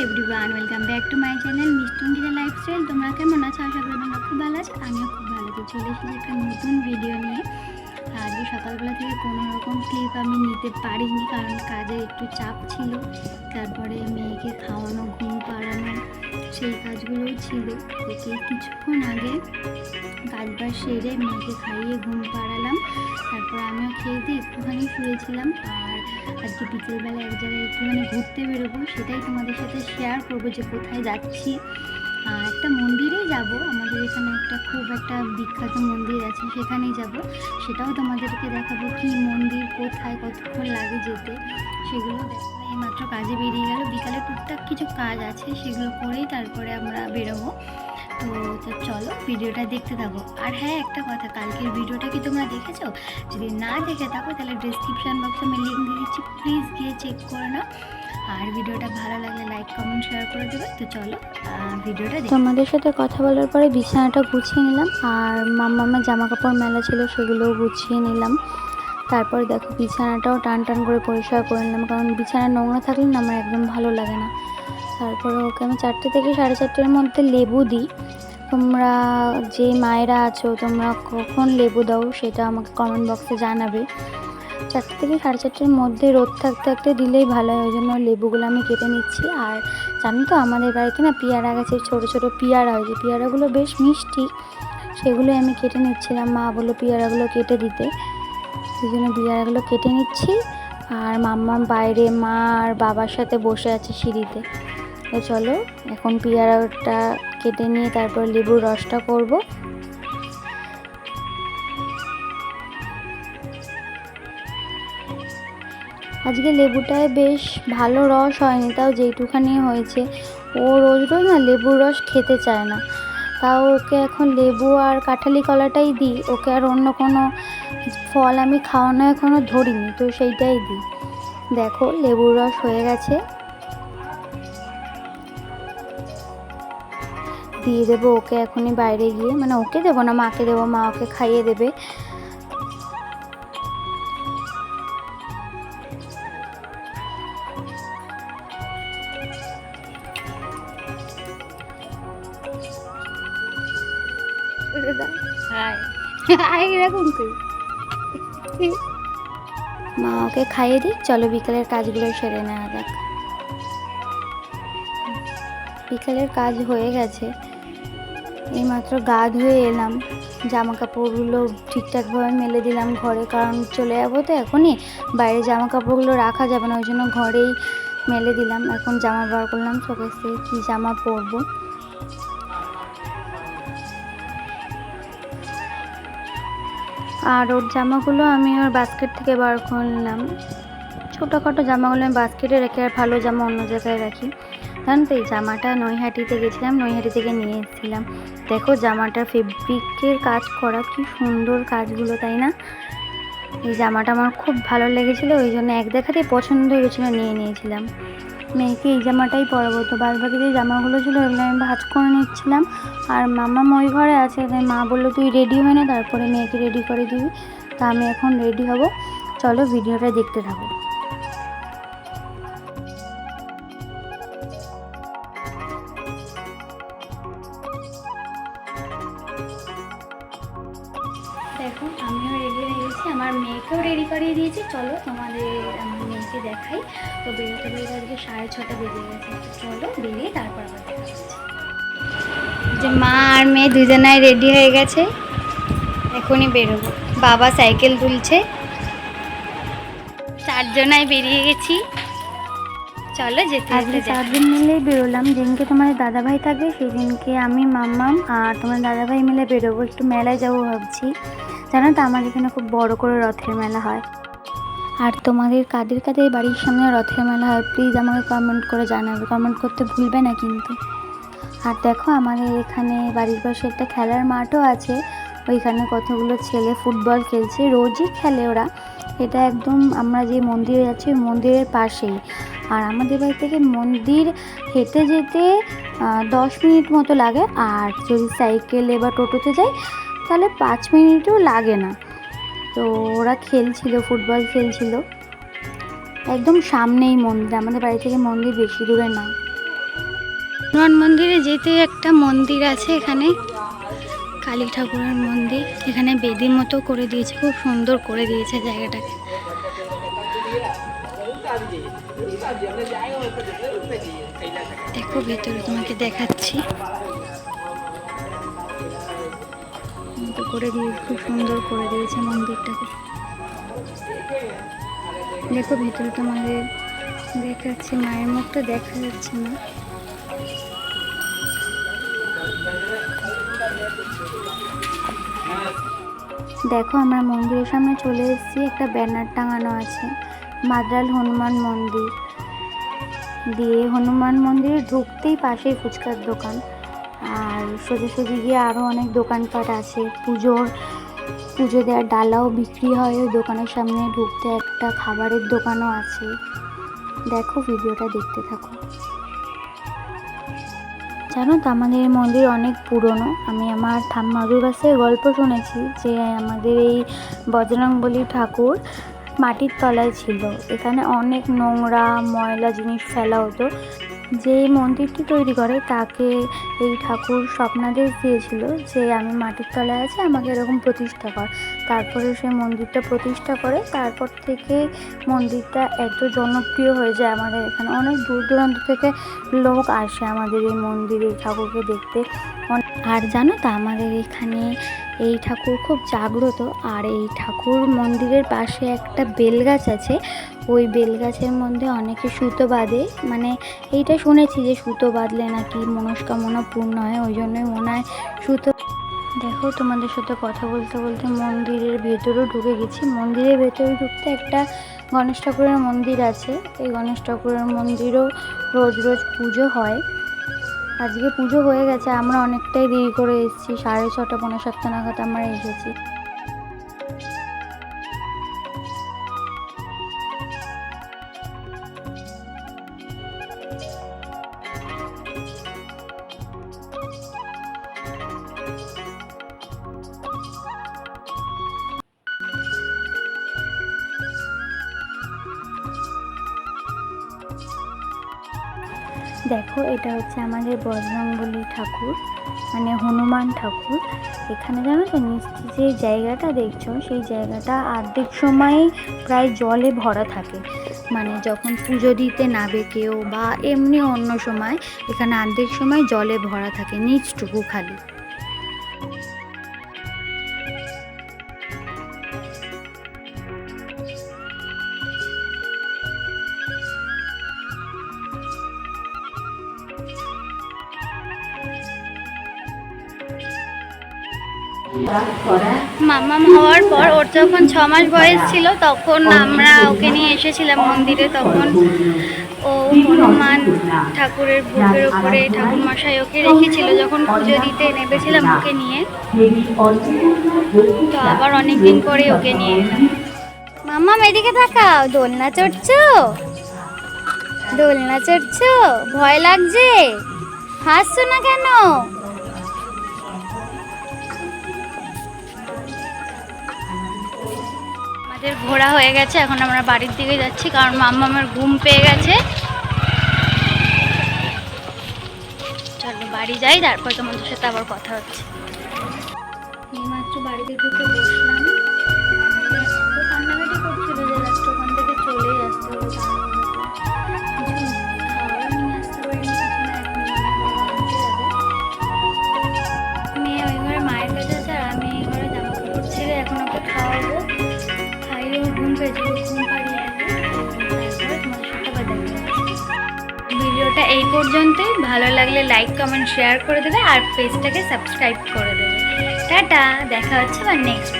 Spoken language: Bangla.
Everyone, welcome back to my channel মিষ্টুন্ডিরা লাইফস্টাইল। তোমরা কেমন আছো? আশা করি তোমরা খুব ভালো আছো। আমিও খুব ভালো আছি। চলে এসেছি একটা নতুন ভিডিও নিয়ে। আজকে সকালবেলা থেকে কোনো রকম ক্লিপ আমি নিতে পারিনি, কারণ কাজের একটু চাপ ছিল। তারপরে মেয়েকে খাওয়ানো, ঘুম পাড়ানো, সেই কাজগুলোও ছিল। ওকে কিছুক্ষণ আগে কাজ বাজ সেরে মেয়েকে খাইয়ে ঘুম পাড়ালাম। তারপর আমিও খেয়ে দিয়ে একটুখানি শুয়েছিলাম। আর আজকে বিকেলবেলা এক জায়গায় একটুখানি ঘুরতে বেরোবো, সেটাই তোমাদের সাথে শেয়ার করবো যে কোথায় যাচ্ছি। একটা মন্দিরেই যাব, আমাদের এখানে খুব একটা বিখ্যাত মন্দির আছে, সেখানেই যাব। সেটাও তোমাদেরকে দেখাবো, কি মন্দির, কোথায়, কতক্ষণ লাগে যেতে, সেগুলো দেখো। এইমাত্র কাজে বেরিয়ে গেল, বিকালে টুকটাক কিছু কাজ আছে, সেগুলো করেই তারপরে আমরা বেরোবো। তো চলো ভিডিওটা দেখতে থাকো। আর হ্যাঁ, একটা কথা, কালকের ভিডিওটা কি তোমরা দেখেছো? যদি না দেখে থাকো তাহলে ডিসক্রিপশান বক্সে আমি লিঙ্ক দিয়ে দিচ্ছি, প্লিজ গিয়ে চেক করে নাও। আর ভিডিওটা ভালো লাগলে লাইক কমেন্ট শেয়ার করে দেবে। তো চলো ভিডিওটা তোমাদের সাথে কথা বলার পরে বিছানাটা গুছিয়ে নিলাম, আর মাম্মামের জামা কাপড় মেলা ছিল সেগুলোও গুছিয়ে নিলাম। তারপরে দেখো বিছানাটাও টান টান করে পরিষ্কার করে নিলাম, কারণ বিছানা নোংরা থাকলে না আমার একদম ভালো লাগে না। তারপরে ওকে আমি 4টে থেকে 4:30-এর মধ্যে লেবু দিই। তোমরা যে মায়েরা আছো, তোমরা কখন লেবু দাও সেটা আমাকে কমেন্ট বক্সে জানাবে। 4টে থেকে 4:30-এর মধ্যে রোদ থাকতে থাকতে দিলেই ভালো হয়, ওই জন্য লেবুগুলো আমি কেটে নিচ্ছি। আর জানো তো, আমাদের বাড়িতে না পেয়ারা গাছে ছোটো ছোটো পেয়ারা হয়েছে, পেয়ারাগুলো বেশ মিষ্টি, সেগুলোই আমি কেটে নিচ্ছিলাম। মা বললো পেয়ারাগুলো কেটে দিতে, সেই জন্য পেয়ারাগুলো কেটে নিচ্ছি। আর মাম্মা বাইরে মা আর বাবার সাথে বসে আছে সিঁড়িতে। তো চলো এখন পেয়ারাটা কেটে নিয়ে তারপর লেবুর রসটা করব। আজকে লেবুটায় বেশ ভালো রস হয়নি, তাও যেটুখানি হয়েছে। ও রোজ রোজ না লেবুর রস খেতে চায় না, তাও ওকে এখন লেবু আর কাঁঠালি কলাটাই দিই। ওকে আর অন্য কোনো ফল আমি খাওয়ানো এখনও ধরিনি, তো সেইটাই দিই। দেখো লেবুর রস হয়ে গেছে, দিয়ে দেবো ওকে এখনই বাইরে গিয়ে। মানে ওকে দেবো না, মাকে দেবো, মা ওকে খাইয়ে দেবে। মা ওকে খাইয়ে দিই। চলো বিকেলের কাজগুলো সেরে নেওয়া যাক। বিকেলের কাজ হয়ে গেছে, এইমাত্র গা ধুয়ে এলাম, জামা কাপড়গুলো ঠিকঠাকভাবে মেলে দিলাম ঘরে, কারণ চলে যাবো তো এখনই। বাইরে জামা কাপড়গুলো রাখা যাবে না, ওই জন্য ঘরেই মেলে দিলাম। এখন জামা বার করলাম শোকেস থেকে, কী জামা পরবো। আর ওর জামাগুলো আমি ওর বাস্কেট থেকে বার করলাম। ছোটোখাটো জামাগুলো আমি বাস্কেটে রেখে আর ভালো জামা অন্য জায়গায় রাখি। জানো তো, এই জামাটা নৈহাটিতে গেছিলাম, নৈহাটি থেকে নিয়ে এসেছিলাম। দেখো জামাটার ফেব্রিকের কাজ করা, কি সুন্দর কাজগুলো, তাই না? এই জামাটা আমার খুব ভালো লেগেছিলো, ওই জন্য এক দেখাতেই পছন্দ হয়ে গেছিলো, নিয়ে নিয়েছিলাম। মেয়েকে এই জামাটাই পরাবো। তো বাদ বাকি যে জামাগুলো ছিল এগুলো আমি ভাঁজ করে নিচ্ছিলাম। আর মামা ওই ঘরে আছে, তাই মা বললো তুই রেডি হয়ে না, তারপরে মেয়েকে রেডি করে দিবি। তা আমি এখন রেডি হব। চলো ভিডিওটা দেখতে থাকো। দেখো আমিও রেডি হয়ে গেছি, আমার মেয়েকেও রেডি করিয়ে দিয়েছি। চলো তোমাদের আমি মেয়েকে দেখাই। তো বেরোতে বেরোতে আজকে 6:30 বেজে গেছে। তো চলো বেরিয়ে তারপর আবার দেখা হচ্ছে। যে মা আর মেয়ে দুজনাই রেডি হয়ে গেছে, এখনই বেরোবো। বাবা সাইকেল তুলছে, 4জনাই বেরিয়ে গেছি। চলো যেতে আজকে 4 দিন মিলেই বেরোলাম। যেদিনকে তোমাদের দাদাভাই থাকবে সেদিনকে আমি, মাম্মাম আর তোমার দাদাভাই মিলে বেরোবো, একটু মেলায় যাবো ভাবছি। জানো তো, আমার এখানে খুব বড় করে রথের মেলা হয়। আর তোমাদের কাদের কাদের বাড়ির সামনে রথের মেলা হয় প্লিজ আমাকে কমেন্ট করে জানাবে, কমেন্ট করতে ভুলবে না কিন্তু। আর দেখো আমাদের এখানে বাড়ির পাশে একটা খেলার মাঠও আছে, ওইখানে কতগুলো ছেলে ফুটবল খেলছে, রোজই খেলে ওরা। এটা একদম আমরা যে মন্দিরে যাচ্ছি ওই মন্দিরের পাশেই। আর আমাদের বাড়ি থেকে মন্দির হেঁটে যেতে 10 মিনিট মতো লাগে, আর যদি সাইকেলে বা টোটোতে যাই তাহলে 5 মিনিটও লাগে না। তো ওরা খেলছিল, ফুটবল খেলছিল, একদম সামনেই মন্দির, আমাদের বাড়ি থেকে মন্দির বেশি দূরে না। হনুমান মন্দিরে যেতে একটা মন্দির আছে, এখানে কালী ঠাকুরের মন্দির। এখানে বেদি মতো করে দিয়েছে, খুব সুন্দর করে দিয়েছে জায়গাটাকে। দেখো ভেতরে তোমাকে দেখাচ্ছি, করে দিয়ে খুব সুন্দর করে দিয়েছে মন্দিরটাকে। দেখো ভেতরে তোমাদের দেখাচ্ছি, মায়ের মুখটা দেখা যাচ্ছে না। দেখো আমরা মন্দিরের সামনে চলে এসেছি, একটা ব্যানার টাঙানো আছে মাদ্রাল হনুমান মন্দির দিয়ে। হনুমান মন্দিরে ঢুকতেই পাশেই ফুচকার দোকান, আর সোজাসুজি গিয়ে আরও অনেক দোকানপাট আছে। পুজো দেওয়ার ডালাও বিক্রি হয় ওই দোকানের সামনে। ঢুকতে একটা খাবারের দোকানও আছে। দেখো ভিডিওটা দেখতে থাকো। জানো তো আমাদের এই মন্দির অনেক পুরনো। আমি আমার ঠাম্মাদের কাছে গল্প শুনেছি যে আমাদের এই বজরংবলী ঠাকুর মাটির তলায় ছিল। এখানে অনেক নোংরা ময়লা জিনিস ফেলা হতো। যে এই মন্দিরটি তৈরি করে তাকে এই ঠাকুর স্বপ্নাদেশ দিয়েছিল যে আমি মাটির তলায় আছি, আমাকে এরকম প্রতিষ্ঠা কর। তারপরে সে মন্দিরটা প্রতিষ্ঠা করে। তারপর থেকে মন্দিরটা এত জনপ্রিয় হয়ে যায় আমাদের এখানে। অনেক দূর দূরান্ত থেকে লোক আসে আমাদের এই মন্দিরে এই ঠাকুরকে দেখতে। আর জানো তো আমাদের এখানে এই ঠাকুর খুব জাগ্রত। আর এই ঠাকুর মন্দিরের পাশে একটা বেলগাছ আছে, ওই বেলগাছের মধ্যে অনেকে সুতো বাঁধে। মানে এইটা শুনেছি যে সুতো বাঁধলে নাকি মনস্কামনা পূর্ণ হয়, ওই জন্যই মনে হয় সুতো। দেখো তোমাদের সাথে কথা বলতে বলতে মন্দিরের ভেতরেও ঢুকে গেছি। মন্দিরের ভেতরে ঢুকতে একটা গণেশ ঠাকুরের মন্দির আছে। এই গণেশ ঠাকুরের মন্দিরও রোজ রোজ পুজো হয়। আজকে পুজো হয়ে গেছে, আমরা অনেকটাই দেরি করে এসেছি। 6:30 পৌনে 7 নাগাদ আমরা এসেছি। দেখো এটা হচ্ছে আমাদের বজরংবলী ঠাকুর, মানে হনুমান ঠাকুর। এখানে জানো তো নিচে যে জায়গাটা দেখছো, সেই জায়গাটা অর্ধেক সময় প্রায় জলে ভরা থাকে। মানে যখন পুজো দিতে নাবে কেউ বা এমনি অন্য সময়, এখানে অর্ধেক সময় জলে ভরা থাকে, নিচটুকু খালি। মাম্মাম হওয়ার পর ওর যখন 6 মাস বয়স ছিল তখন আমরা ওকে নিয়ে এসেছিলাম মন্দিরে। তখন ও হনুমান ঠাকুরের বুকের ওপরে ঠাকুরমশাই ওকে রেখেছিল যখন পুজো দিতে নেমেছিলাম ওকে নিয়ে। তো আবার অনেকদিন পরে ওকে নিয়ে এলাম। মাম্মাম এদিকে তাকাও, দোলনা চড়ছো? দোলনা চড়ছো? ভয় লাগছে? হাসছো না কেন? আমাদের ঘোরা হয়ে গেছে, এখন আমরা বাড়ির দিকে যাচ্ছি কারণ মাম্মামের ঘুম পেয়ে গেছে। চলো বাড়ি যাই, তারপর তোমাদের সাথে আবার কথা হচ্ছে। এইমাত্র বাড়িতে ঢুকে বসলাম। তো কান্নাকাটি করছিল যে লাস্ট ওখান থেকে চলেই আসতে হবে। খাওয়ার নিয়ে আসতে পারিনি, মেয়ে ওই ঘরে মায়ের কাছে আছে আর আমি এই ঘরে জামা কাপড় ছেড়ে এখন ওকে খাওয়াবো। ঘুম পেয়েছে, ঘুম পাড়িয়ে ভিডিওটা এই পর্যন্তই। ভালো লাগলে লাইক কমেন্ট শেয়ার করে দেবে আর পেজটাকে সাবস্ক্রাইব করে দেবে। টাটা, দেখা হচ্ছে আবার নেক্সট।